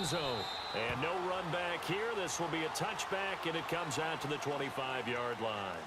end zone. And no run back here. This will be a touchback, and it comes out to the 25-yard line.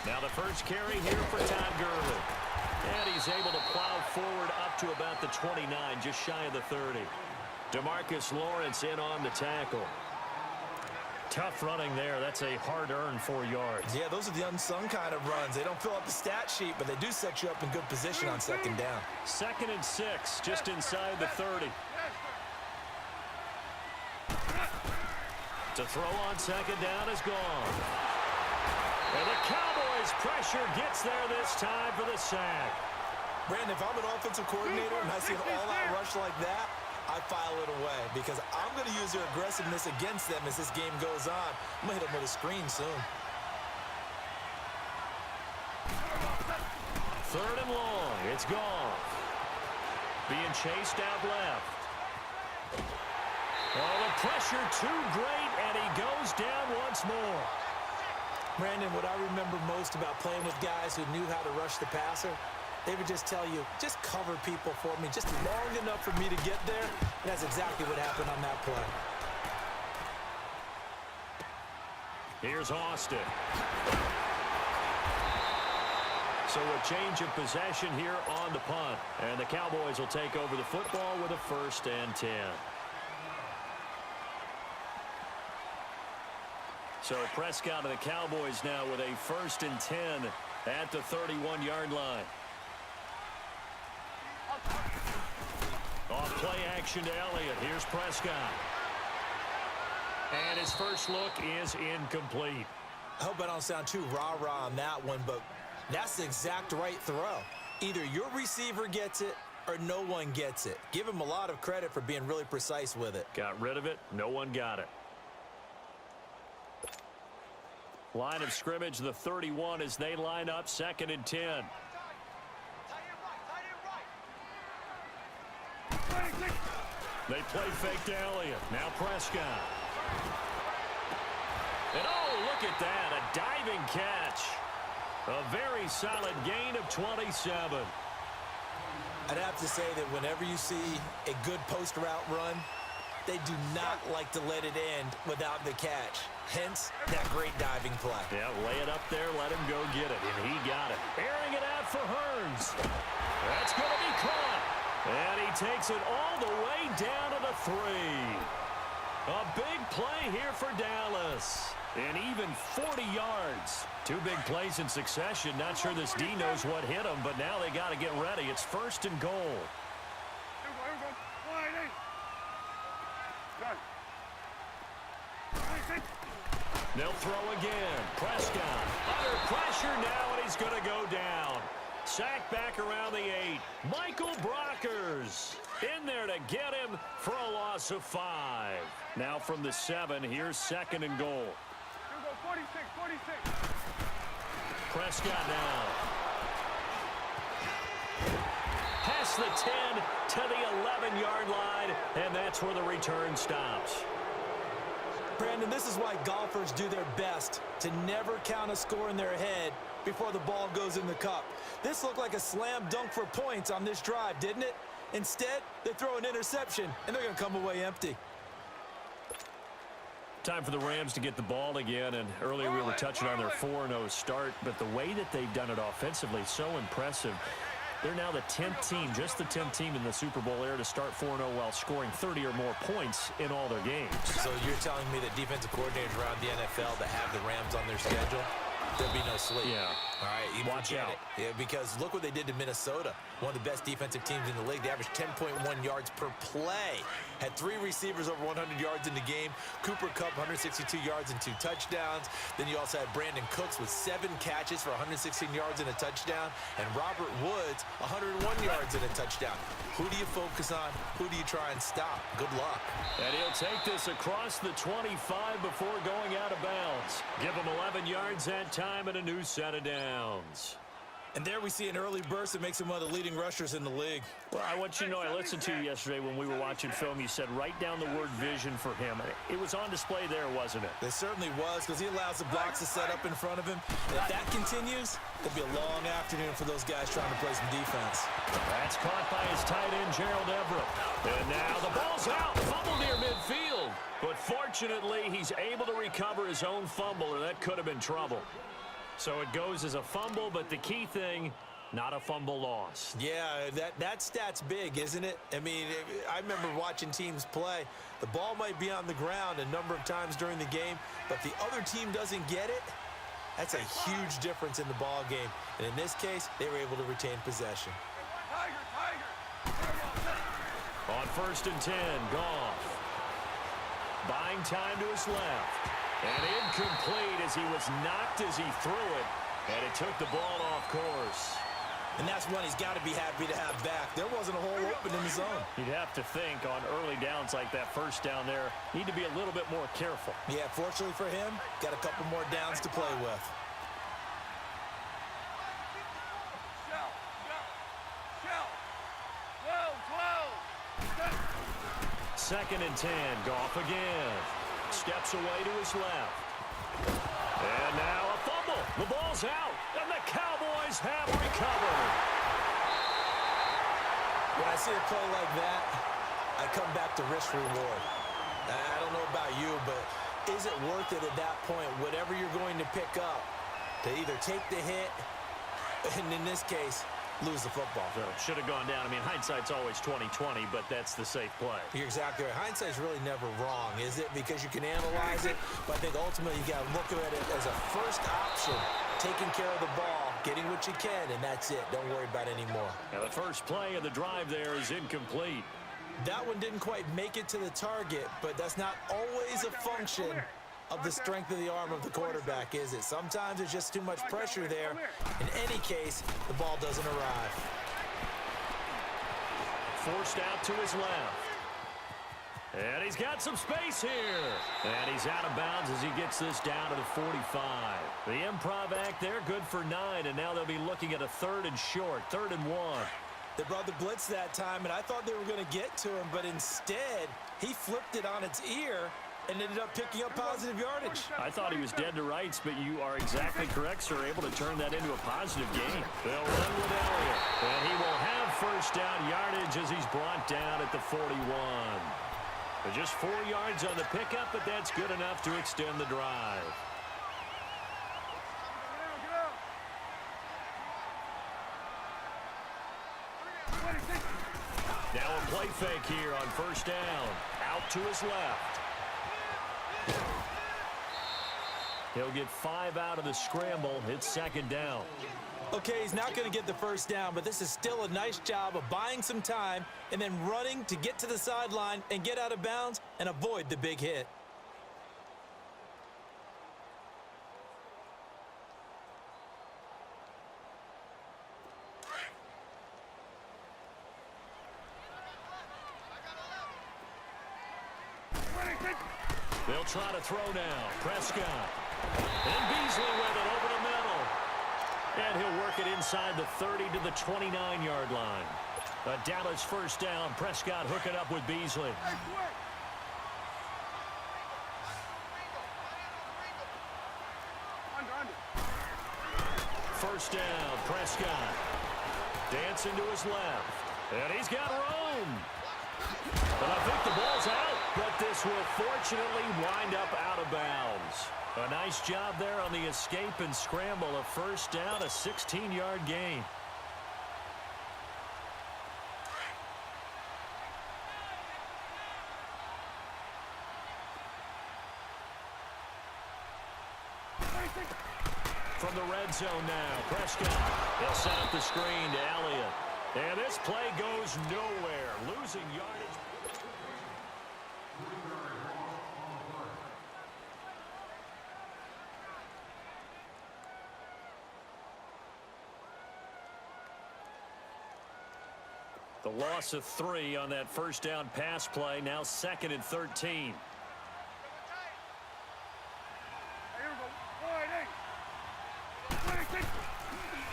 Now the first carry here for Todd Gurley. And he's able to plow forward up to about the 29, just shy of the 30. DeMarcus Lawrence in on the tackle. Tough running there. That's a hard-earned 4 yards. Yeah, those are the unsung kind of runs. They don't fill out the stat sheet, but they do set you up in good position on second down. 2nd and 6, just inside the 30. To throw on second down is gone. And the Cowboys pressure gets there this time for the sack. Brandon, if I'm an offensive coordinator and I see an all-out rush like that, I file it away because I'm going to use their aggressiveness against them as this game goes on. I'm going to hit them with a screen soon. 3rd and long. It's gone. Being chased out left. Oh, the pressure too great, and he goes down once more. Brandon, what I remember most about playing with guys who knew how to rush the passer, they would just tell you, just cover people for me, just long enough for me to get there. And that's exactly what happened on that play. Here's Austin. So a change of possession here on the punt. And the Cowboys will take over the football with a 1st and 10. So Prescott and the Cowboys now with a 1st and 10 at the 31-yard line. Off play action to Elliott. Here's Prescott. And his first look is incomplete. I hope I don't sound too rah-rah on that one, but that's the exact right throw. Either your receiver gets it or no one gets it. Give him a lot of credit for being really precise with it. Got rid of it. No one got it. Line of scrimmage, the 31 as they line up 2nd and 10. They play fake to Elliott. Now Prescott. And oh, look at that. A diving catch. A very solid gain of 27. I'd have to say that whenever you see a good post route run, they do not like to let it end without the catch. Hence, that great diving play. Yeah, lay it up there, let him go get it, and he got it. Airing it out for Hearns. That's going to be caught. And he takes it all the way down to the 3. A big play here for Dallas. And even 40 yards. 2 big plays in succession. Not sure this D knows what hit him, but now they got to get ready. It's 1st and goal. They'll throw again. Prescott under pressure now, and he's going to go down. Sacked back around the 8. Michael Brockers in there to get him for a loss of 5. Now from the 7, here's 2nd and goal. 46. Prescott now. Past the 10 to the 11-yard line, and that's where the return stops. Brandon, this is why golfers do their best to never count a score in their head before the ball goes in the cup. This looked like a slam dunk for points on this drive, didn't it? Instead, they throw an interception, and they're going to come away empty. Time for the Rams to get the ball again, and earlier we were touching on their 4-0 start, but the way that they've done it offensively is so impressive. They're now the 10th team, just the 10th team in the Super Bowl era to start 4-0 while scoring 30 or more points in all their games. So you're telling me that defensive coordinators around the NFL that have the Rams on their schedule, there'll be no sleep. Yeah. All right, Watch out. Yeah, because look what they did to Minnesota. One of the best defensive teams in the league. They averaged 10.1 yards per play. Had 3 receivers over 100 yards in the game. Cooper Kupp, 162 yards and 2 touchdowns. Then you also had Brandon Cooks with 7 catches for 116 yards and a touchdown. And Robert Woods, 101 yards and a touchdown. Who do you focus on? Who do you try and stop? Good luck. And he'll take this across the 25 before going out of bounds. Give him 11 yards that time and a new set of downs. And there we see an early burst that makes him one of the leading rushers in the league. Well, I want you to know, I listened to you yesterday when we were watching film. You said write down the word vision for him. It was on display there, wasn't it? It certainly was, because he allows the blocks to set up in front of him. And if that continues, it'll be a long afternoon for those guys trying to play some defense. That's caught by his tight end, Gerald Everett. And now the ball's out, fumble near midfield. But fortunately, he's able to recover his own fumble, or that could have been trouble. So it goes as a fumble, but the key thing, not a fumble loss. Yeah, that stat's big, isn't it? I mean, I remember watching teams play. The ball might be on the ground a number of times during the game, but the other team doesn't get it. That's a huge difference in the ball game. And in this case, they were able to retain possession. On 1st and 10, Goff. Buying time to his left. And incomplete as he was knocked as he threw it. And it took the ball off course. And that's one he's got to be happy to have back. There wasn't a hole open in the zone. You'd have to think on early downs like that, first down there, need to be a little bit more careful. Yeah, fortunately for him, got a couple more downs to play with. Second and 10, Goff again. Steps away to his left. And now a fumble. The ball's out, and the Cowboys have recovered. When I see a play like that, I come back to risk reward. I don't know about you, but is it worth it at that point, whatever you're going to pick up, to either take the hit, and in this case, lose the football? So it should have gone down. I mean, hindsight's always 20/20, but that's the safe play. You're exactly right. Hindsight's really never wrong, is it? Because you can analyze it, but I think ultimately you got to look at it as a first option, taking care of the ball, getting what you can, and that's it. Don't worry about it anymore. Now the first play of the drive there is incomplete. That one didn't quite make it to the target, but that's not always a function of the strength of the arm of the quarterback, is it? Sometimes there's just too much pressure there. In any case, the ball doesn't arrive. Forced out to his left. And he's got some space here. And he's out of bounds as he gets this down to the 45. The improv act there, good for 9, and now they'll be looking at a 3rd and short, 3rd and 1. They brought the blitz that time, and I thought they were going to get to him, but instead, he flipped it on its ear and ended up picking up positive yardage. I thought he was dead to rights, but you are exactly correct, sir. Able to turn that into a positive gain. They'll run with Elliott, and he will have first down yardage as he's brought down at the 41. But just 4 yards on the pickup, but that's good enough to extend the drive. Now a play fake here on first down. Out to his left. He'll get 5 out of the scramble. It's 2nd down. Okay, he's not going to get the first down, but this is still a nice job of buying some time and then running to get to the sideline and get out of bounds and avoid the big hit. They'll try to throw now. Prescott. And Beasley with it over the middle. And he'll work it inside the 30 to the 29-yard line. A Dallas first down. Prescott hooking up with Beasley. First down, Prescott. Dancing to his left. And he's got room. But I think the ball's out, but this will fortunately wind up out of bounds. A nice job there on the escape and scramble. A first down, a 16-yard gain. From the red zone now, Prescott. They'll set up the screen to Elliott. And this play goes nowhere, losing yardage. The loss of 3 on that first down pass play, now 2nd and 13.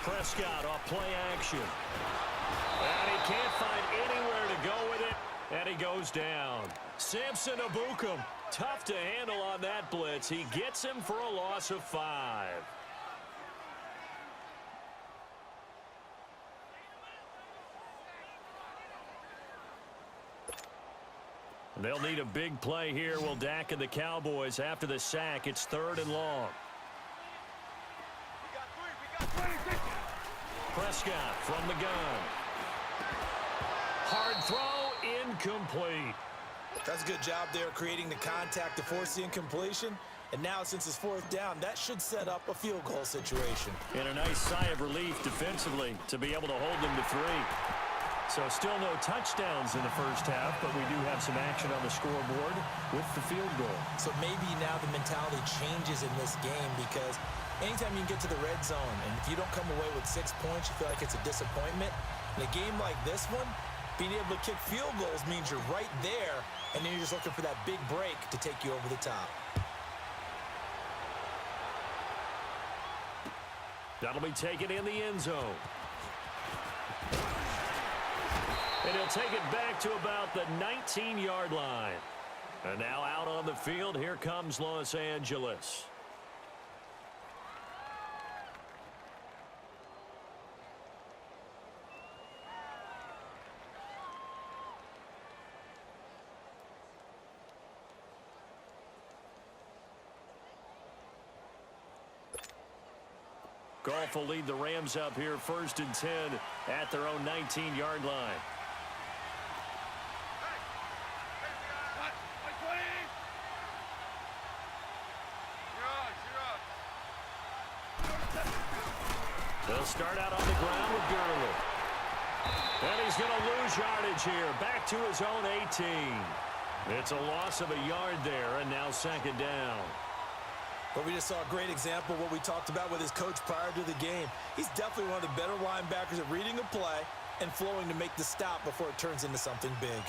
Prescott off play action. And he can't find anywhere to go with it, and he goes down. Samson Ebukam, tough to handle on that blitz. He gets him for a loss of 5. They'll need a big play here. Will Dak and the Cowboys after the sack. It's 3rd and long. Prescott from the gun. Hard throw, incomplete. That's a good job there creating the contact to force the incompletion. And now, since it's 4th down, that should set up a field goal situation. And a nice sigh of relief defensively to be able to hold them to 3. So still no touchdowns in the first half, but we do have some action on the scoreboard with the field goal. So maybe now the mentality changes in this game, because anytime you can get to the red zone, and if you don't come away with 6 points, you feel like it's a disappointment. In a game like this one, being able to kick field goals means you're right there, and then you're just looking for that big break to take you over the top. That'll be taken in the end zone. And he'll take it back to about the 19-yard line. And now out on the field, here comes Los Angeles. Goff will lead the Rams up here 1st and 10 at their own 19-yard line. They'll start out on the ground with Gurley. And he's going to lose yardage here. Back to his own 18. It's a loss of a yard there, and now 2nd down. But we just saw a great example of what we talked about with his coach prior to the game. He's definitely one of the better linebackers at reading a play and flowing to make the stop before it turns into something big.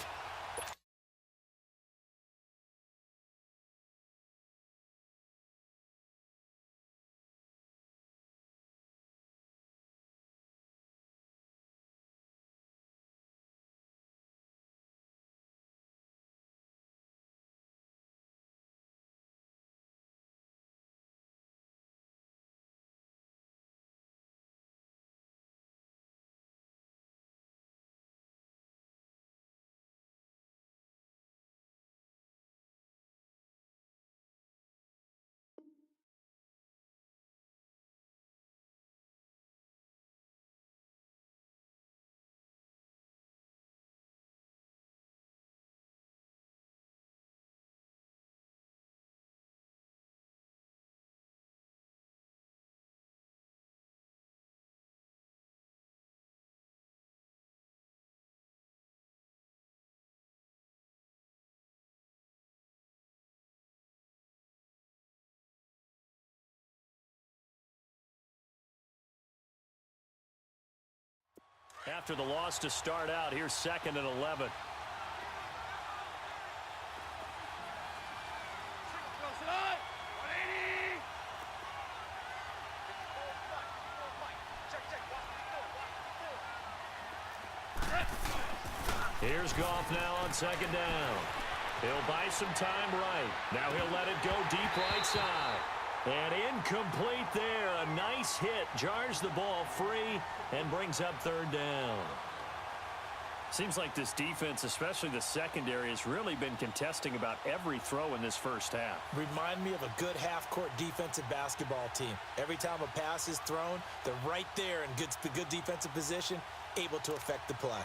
After the loss to start out, here's 2nd and 11. Here's Goff now on 2nd down. He'll buy some time right. Now he'll let it go deep right side. And incomplete there. A nice hit. Jars the ball free and brings up 3rd down. Seems like this defense, especially the secondary, has really been contesting about every throw in this first half. Remind me of a good half-court defensive basketball team. Every time a pass is thrown, they're right there in good defensive position, able to affect the play.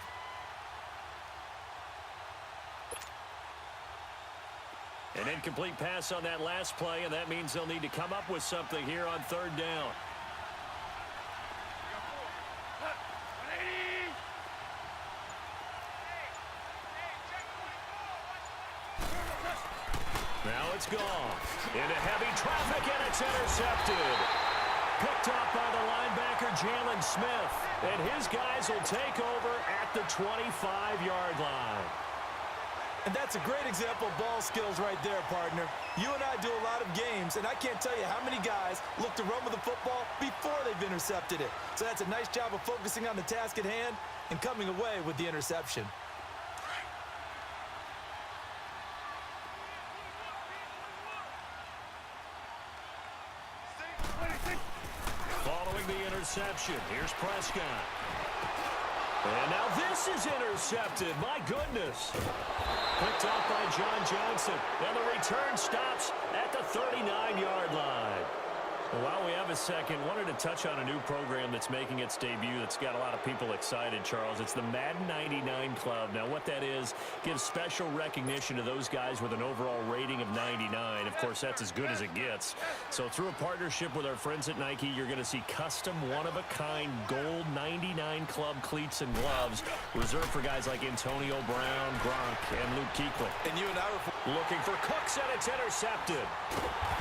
An incomplete pass on that last play, and that means they'll need to come up with something here on 3rd down. Now it's gone. Into heavy traffic, and it's intercepted. Picked off by the linebacker, Jalen Smith. And his guys will take over at the 25-yard line. And that's a great example of ball skills right there, partner. You and I do a lot of games, and I can't tell you how many guys look to run with the football before they've intercepted it. So that's a nice job of focusing on the task at hand and coming away with the interception. Following the interception, here's Prescott. And now this is intercepted. My goodness. Picked off by John Johnson. And the return stops at the 39-yard line. While we have a second, wanted to touch on a new program that's making its debut that's got a lot of people excited, Charles. It's the Madden 99 Club. Now, what that is, gives special recognition to those guys with an overall rating of 99. Of course, that's as good as it gets. So through a partnership with our friends at Nike, you're going to see custom one-of-a-kind gold 99 Club cleats and gloves reserved for guys like Antonio Brown, Gronk, and Luke Kuechly. And you and I were looking for Cooks, and it's intercepted.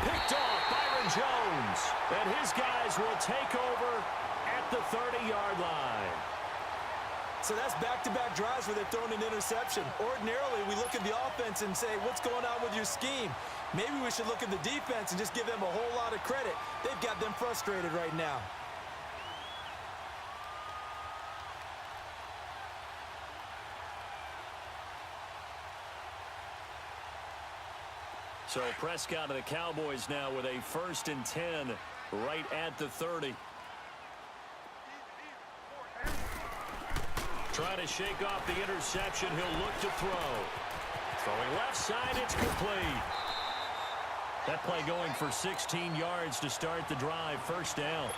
Picked off Byron Jones. And his guys will take over at the 30-yard line. So that's back-to-back drives where they've thrown an interception. Ordinarily, we look at the offense and say, what's going on with your scheme? Maybe we should look at the defense and just give them a whole lot of credit. They've got them frustrated right now. So Prescott of the Cowboys now with a 1st and 10 right at the 30. Trying to shake off the interception. He'll look to throw. Throwing left side, it's complete. That play going for 16 yards to start the drive. 1st down.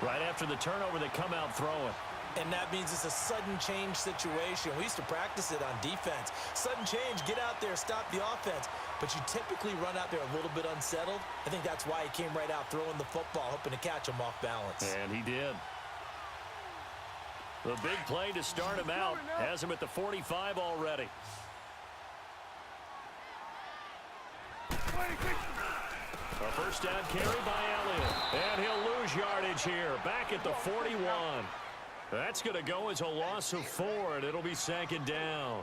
Right after the turnover, they come out throwing. And that means it's a sudden change situation. We used to practice it on defense. Sudden change, get out there, stop the offense. But you typically run out there a little bit unsettled. I think that's why he came right out throwing the football, hoping to catch him off balance. And he did. The big play to start him out has him at the 45 already. A 1st down carry by Elliott. And he'll lose yardage here. Back at the 41. That's going to go as a loss of 4, and it'll be 2nd down.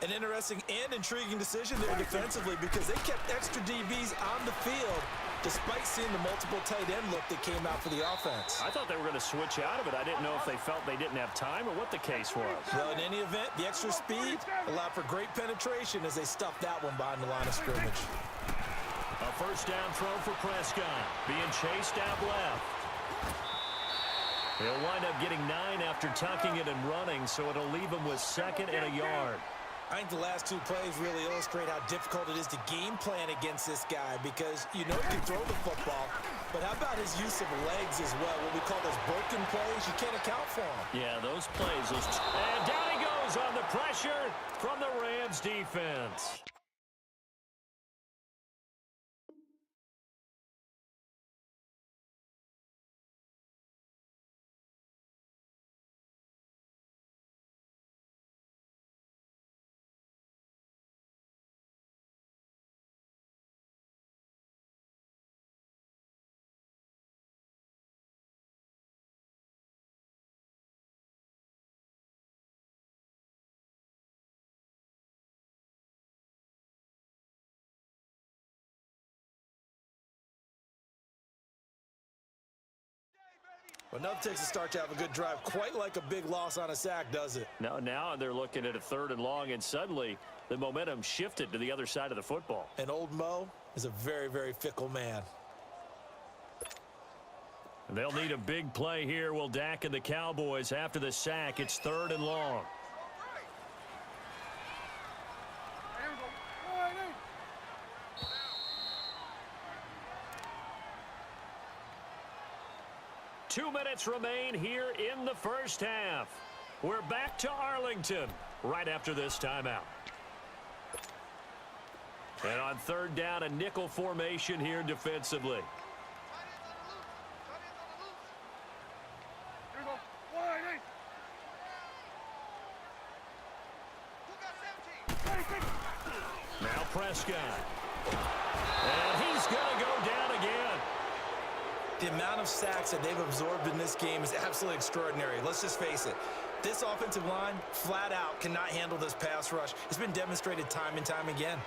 An interesting and intriguing decision there defensively because they kept extra DBs on the field despite seeing the multiple tight end look that came out for the offense. I thought they were going to switch out of it. I didn't know if they felt they didn't have time or what the case was. Well, in any event, the extra speed allowed for great penetration as they stuffed that one behind the line of scrimmage. A 1st down throw for Prescott. Being chased out left. He'll wind up getting 9 after tucking it and running, so it'll leave him with 2nd and a yard. I think the last 2 plays really illustrate how difficult it is to game plan against this guy because you know he can throw the football, but how about his use of legs as well? What we call those broken plays, you can't account for them. Yeah, those plays. And down he goes on the pressure from the Rams defense. But nothing takes a start to have a good drive, quite like a big loss on a sack, does it? Now they're looking at a 3rd and long, and suddenly the momentum shifted to the other side of the football. And old Mo is a very, very fickle man. They'll need a big play here. Will Dak and the Cowboys after the sack. It's 3rd and long. Two minutes remain here in the 1st half. We're back to Arlington right after this timeout. And on 3rd down, a nickel formation here defensively. Now Prescott. And he's going to go down again. The amount of sacks that they've absorbed in this game is absolutely extraordinary. Let's just face it. This offensive line, flat out, cannot handle this pass rush. It's been demonstrated time and time again.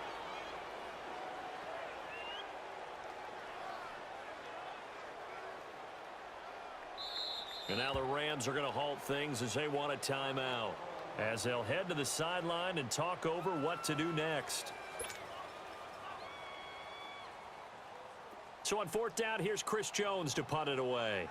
And now the Rams are going to halt things as they want a timeout, as they'll head to the sideline and talk over what to do next. So on fourth down, here's Chris Jones to punt it away.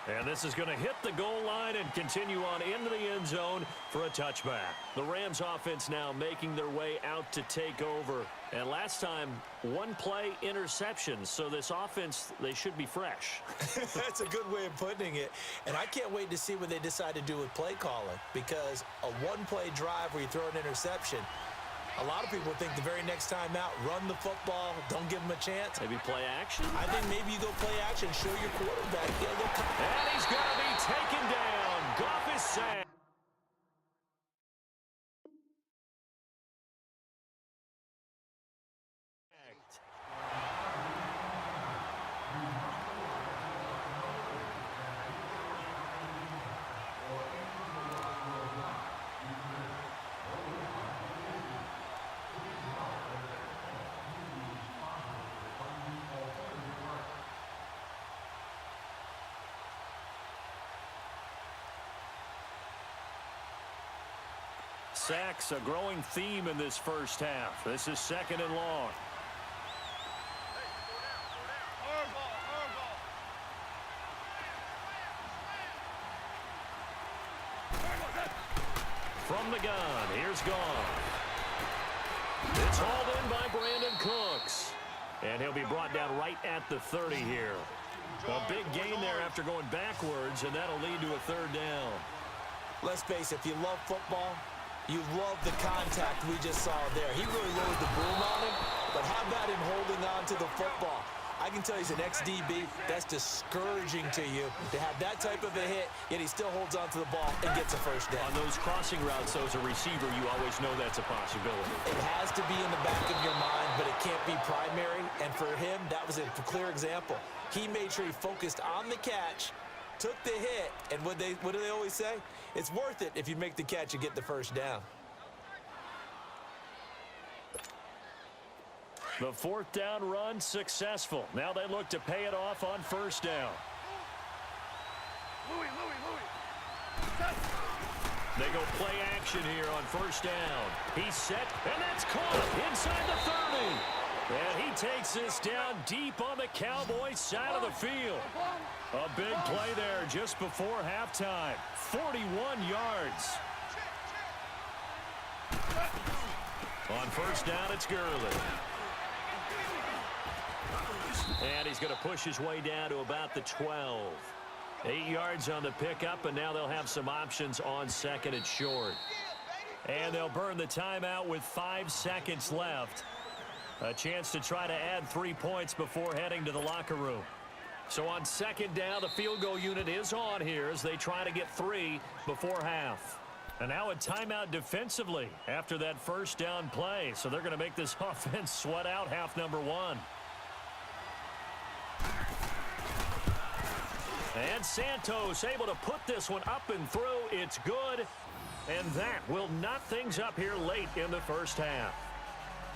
And this is going to hit the goal line and continue on into the end zone for a touchback. The Rams offense now making their way out to take over. And last time, one play interception. So this offense, they should be fresh. That's a good way of putting it. And I can't wait to see what they decide to do with play calling. Because a one-play drive where you throw an interception, a lot of people think the very next time out, run the football, don't give them a chance. Maybe play action? I think maybe you go play action, show your quarterback. And he's going to be taken down. Goff is sacked. Sacks, a growing theme in this first half. This is second and long. From the gun, here's Goff. It's hauled in by Brandon Cooks. And he'll be brought down right at the 30 here. A big gain there after going backwards, and that'll lead to a third down. Let's face it, if you love football, you love the contact we just saw there. He really lowered the boom on him, but how about him holding on to the football? I can tell he's an ex-DB. That's discouraging to you to have that type of a hit, yet he still holds on to the ball and gets a first down. On those crossing routes, though, as a receiver, you always know that's a possibility. It has to be in the back of your mind, but it can't be primary. And for him, that was a clear example. He made sure he focused on the catch, took the hit, and what do they always say? It's worth it if you make the catch and get the first down. The fourth down run successful. Now they look to pay it off on first down. They go play action here on first down. He's set, and that's caught inside the 30. And he takes this down deep on the Cowboys side of the field. A big play there just before halftime. 41 yards. On first down, it's Gurley. And he's going to push his way down to about the 12. 8 yards on the pickup, and now they'll have some options on second and short. And they'll burn the timeout with 5 seconds left. A chance to try to add 3 points before heading to the locker room. So on second down, the field goal unit is on here as they try to get 3 before half. And now a timeout defensively after that first down play. So they're going to make this offense sweat out half number 1. And Santos able to put this one up and through. It's good. And that will knot things up here late in the first half.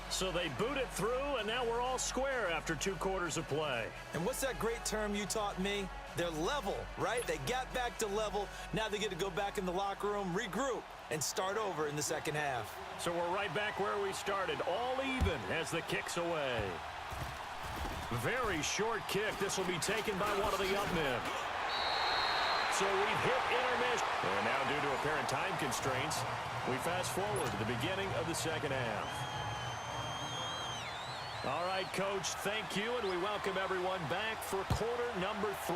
So they boot it through, and now we're all square after 2 quarters of play. And what's that great term you taught me? They're level, right? They got back to level. Now they get to go back in the locker room, regroup, and start over in the second half. So we're right back where we started, all even as the kick's away. Very short kick. This will be taken by one of the up men. So we've hit intermission. And now due to apparent time constraints, we fast forward to the beginning of the second half. All right, Coach, thank you, and we welcome everyone back for quarter number 3.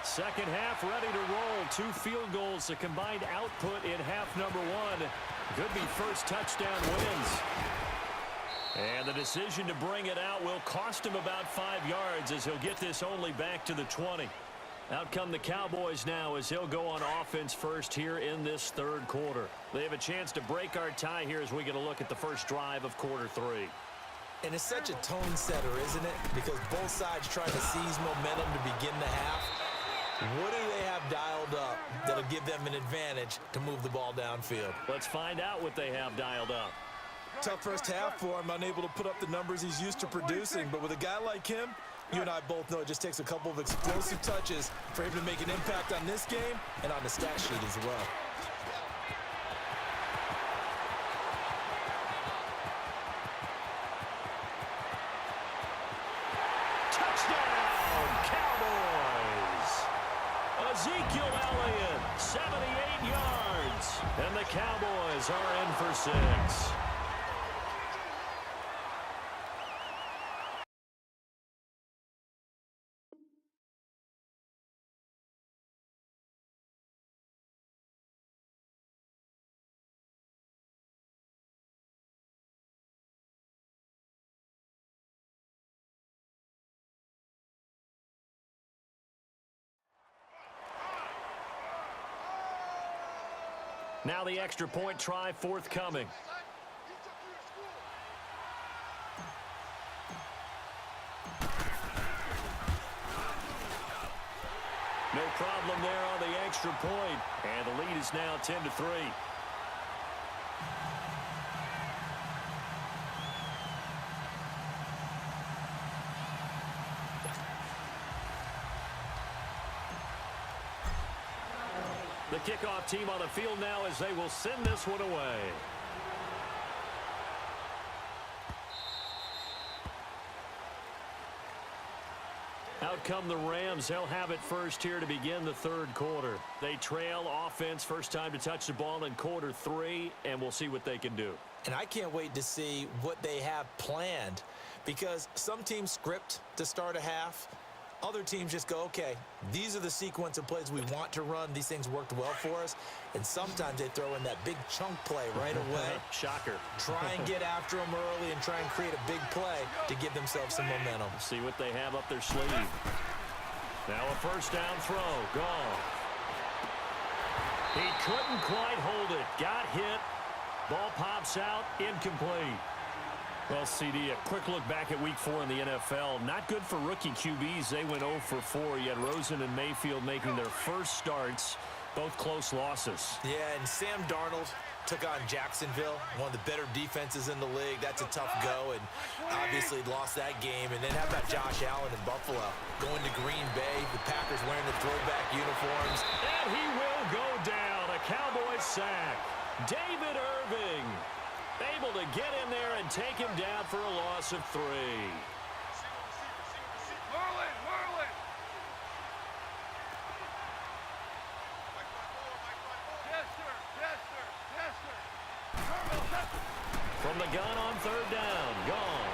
Second half ready to roll. 2 field goals, a combined output in half number 1. Could be first touchdown wins. And the decision to bring it out will cost him about 5 yards as he'll get this only back to the 20. Out come the Cowboys now as he'll go on offense first here in this third quarter. They have a chance to break our tie here as we get a look at the first drive of quarter 3. And it's such a tone setter, isn't it? Because both sides trying to seize momentum to begin the half. What do they have dialed up that'll give them an advantage to move the ball downfield? Let's find out what they have dialed up. Tough first half for him, unable to put up the numbers he's used to producing. But with a guy like him, you and I both know it just takes a couple of explosive touches for him to make an impact on this game and on the stat sheet as well. Ezekiel Elliott, 78 yards. And the Cowboys are in for 6. Now the extra point try forthcoming. No problem there on the extra point. And the lead is now 10-3. The kickoff team on the field now as they will send this one away. Out come the Rams. They'll have it first here to begin the third quarter. They trail offense, first time to touch the ball in quarter 3, and we'll see what they can do. And I can't wait to see what they have planned, because some teams script to start a half. Other teams just go, okay, these are the sequence of plays we want to run. These things worked well for us. And sometimes they throw in that big chunk play right away. Shocker. Try and get after them early and try and create a big play to give themselves some momentum. See what they have up their sleeve. Now a first down throw. Gone. He couldn't quite hold it. Got hit. Ball pops out. Incomplete. Well, CD, a quick look back at Week 4 in the NFL. Not good for rookie QBs. They went 0 for 4. You had Rosen and Mayfield making their first starts, both close losses. Yeah, and Sam Darnold took on Jacksonville, one of the better defenses in the league. That's a tough go, and obviously lost that game. And then how about Josh Allen in Buffalo going to Green Bay, the Packers wearing the throwback uniforms. And he will go down. A Cowboys sack. David Irving able to get in there and take him down for a loss of 3. From the gun on third down, Goff.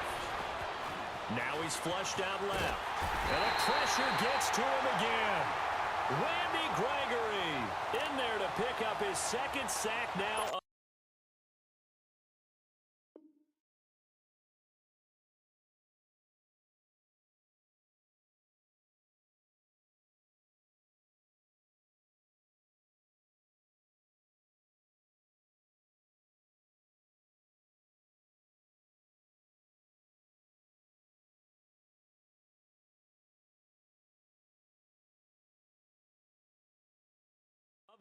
Now he's flushed out left. And the pressure gets to him again. Randy Gregory in there to pick up his second sack now.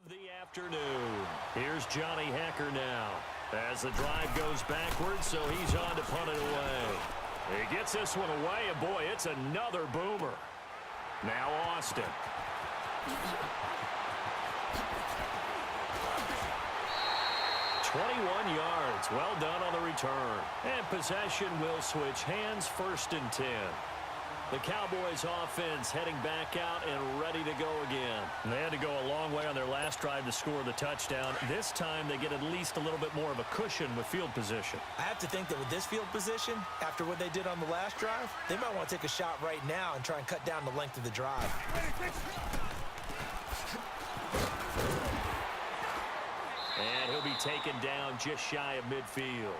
The afternoon. Here's Johnny Hecker now as the drive goes backwards, so he's on to punt it away. He gets this one away, and boy, it's another boomer. Now Austin. "21 yards. Well done on the return. And possession will switch hands, 1st and 10. The Cowboys offense heading back out and ready to go again. And they had to go a long way on their last drive to score the touchdown. This time they get at least a little bit more of a cushion with field position. I have to think that with this field position, after what they did on the last drive, they might want to take a shot right now and try and cut down the length of the drive. And he'll be taken down just shy of midfield.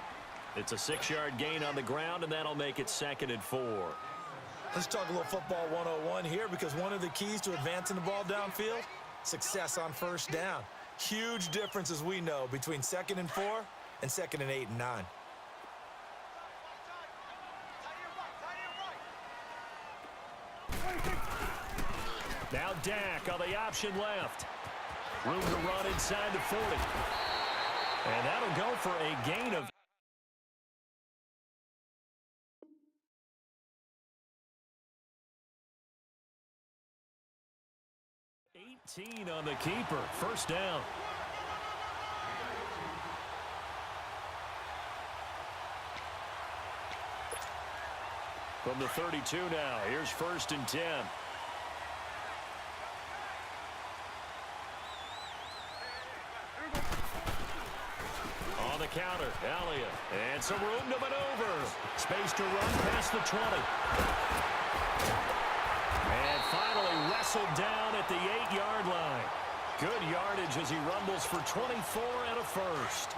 It's a 6-yard gain on the ground, and that'll make it 2nd and 4. Let's talk a little football 101 here, because one of the keys to advancing the ball downfield, success on first down. Huge difference, as we know, between 2nd and 4 and 2nd and 8 and 9. Now Dak on the option left. Room to run inside the 40. And that'll go for a gain of 18 on the keeper. First down. From the 32 now, here's 1st and 10. On the counter, Elliott, and some room to maneuver. Space to run past the 20. And finally wrestled down at the 8-yard line. Good yardage as he rumbles for 24 and a first.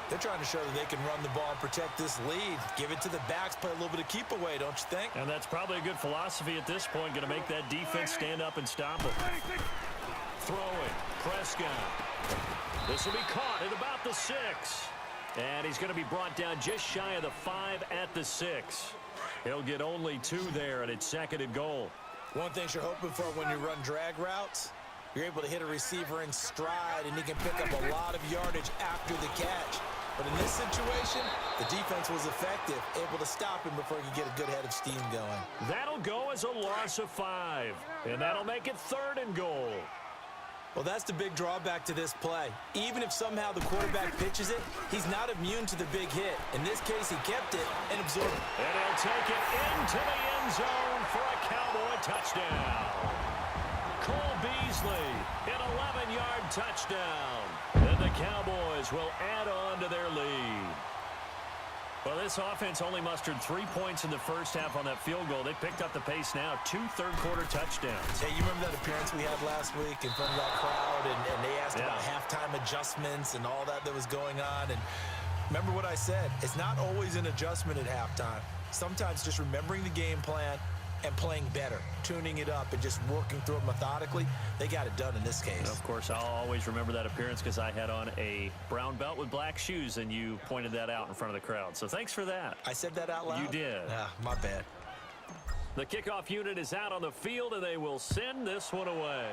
They're trying to show that they can run the ball and protect this lead. Give it to the backs, play a little bit of keep away, don't you think? And that's probably a good philosophy at this point, going to make that defense stand up and stop them. Throwing, Prescott. This will be caught at about the 6. And he's going to be brought down just shy of the 5 at the 6. He'll get only 2 there, and it's 2nd and goal. One thing you're hoping for when you run drag routes, you're able to hit a receiver in stride, and he can pick up a lot of yardage after the catch. But in this situation, the defense was effective, able to stop him before he could get a good head of steam going. That'll go as a loss of 5, and that'll make it 3rd and goal. Well, that's the big drawback to this play. Even if somehow the quarterback pitches it, he's not immune to the big hit. In this case, he kept it and absorbed it. And he'll take it into the end zone for a Cowboy touchdown. Cole Beasley, an 11-yard touchdown. And the Cowboys will add on to their lead. Well, this offense only mustered 3 points in the first half on that field goal. They picked up the pace now. 2 third-quarter touchdowns. Hey, you remember that appearance we had last week in front of that crowd, and they asked about halftime adjustments and all that was going on. And remember what I said. It's not always an adjustment at halftime. Sometimes just remembering the game plan and playing better, tuning it up and just working through it methodically. They got it done in this case. Of course, I'll always remember that appearance because I had on a brown belt with black shoes, and you pointed that out in front of the crowd. So thanks for that. I said that out loud? You did. My bad. The kickoff unit is out on the field, and they will send this one away.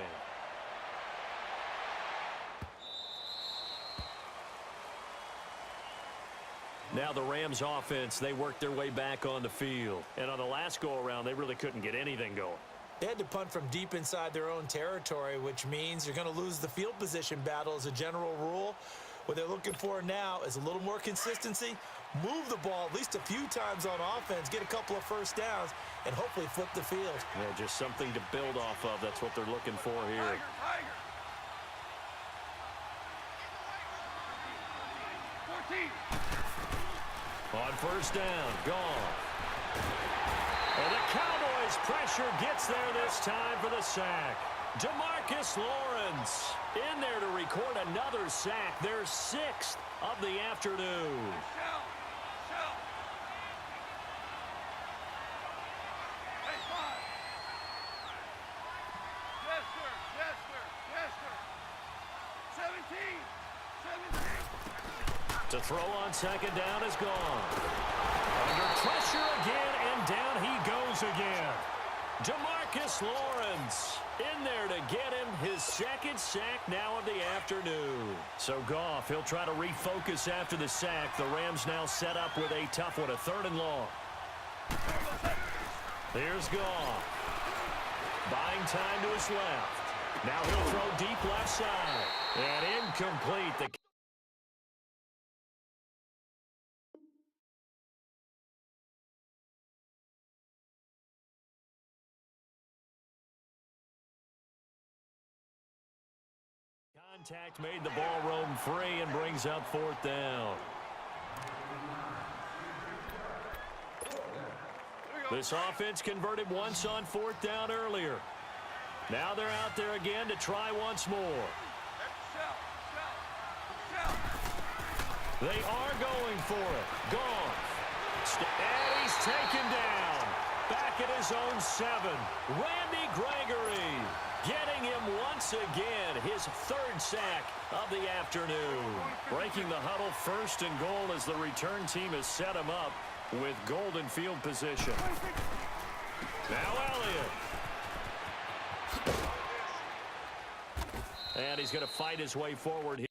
Now the Rams offense, they worked their way back on the field. And on the last go-around, they really couldn't get anything going. They had to punt from deep inside their own territory, which means you're going to lose the field position battle as a general rule. What they're looking for now is a little more consistency, move the ball at least a few times on offense, get a couple of first downs, and hopefully flip the field. Yeah, just something to build off of. That's what they're looking for here. On first down, gone. And the Cowboys' pressure gets there this time for the sack. DeMarcus Lawrence in there to record another sack, their 6th of the afternoon. To throw on second down is gone. Under pressure again, and down he goes again. DeMarcus Lawrence in there to get him his 2nd sack now of the afternoon. So Goff, he'll try to refocus after the sack. The Rams now set up with a tough one, a 3rd and long. Here's Goff. Buying time to his left. Now he'll throw deep left side. And incomplete. The contact made the ball roam free and brings up 4th down. This offense converted once on 4th down earlier. Now they're out there again to try once more. They are going for it. Gone. And he's taken down. Back at his own 7. Randy Gregory getting him once again. His 3rd sack of the afternoon. Breaking the huddle, 1st and goal as the return team has set him up with golden field position. Now Elliott. And he's going to fight his way forward here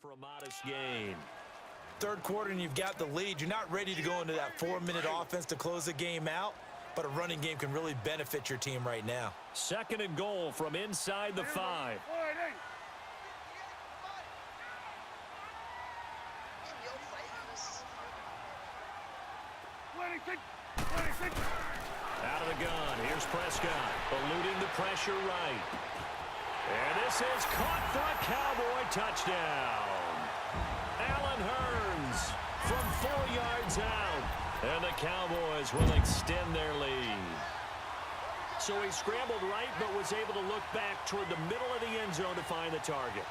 for a modest gain. 3rd quarter and you've got the lead. You're not ready to go into that 4-minute offense to close the game out, but a running game can really benefit your team right now. 2nd and goal from inside the 5. Out of the gun. Here's Prescott. Eluding the pressure right. And this is caught for a Cowboy touchdown. Allen Hurns from 4 yards out. And the Cowboys will extend their lead. So he scrambled right, but was able to look back toward the middle of the end zone to find the target.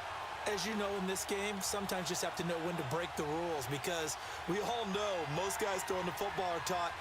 As you know, in this game, sometimes you just have to know when to break the rules, because we all know most guys throwing the football are taught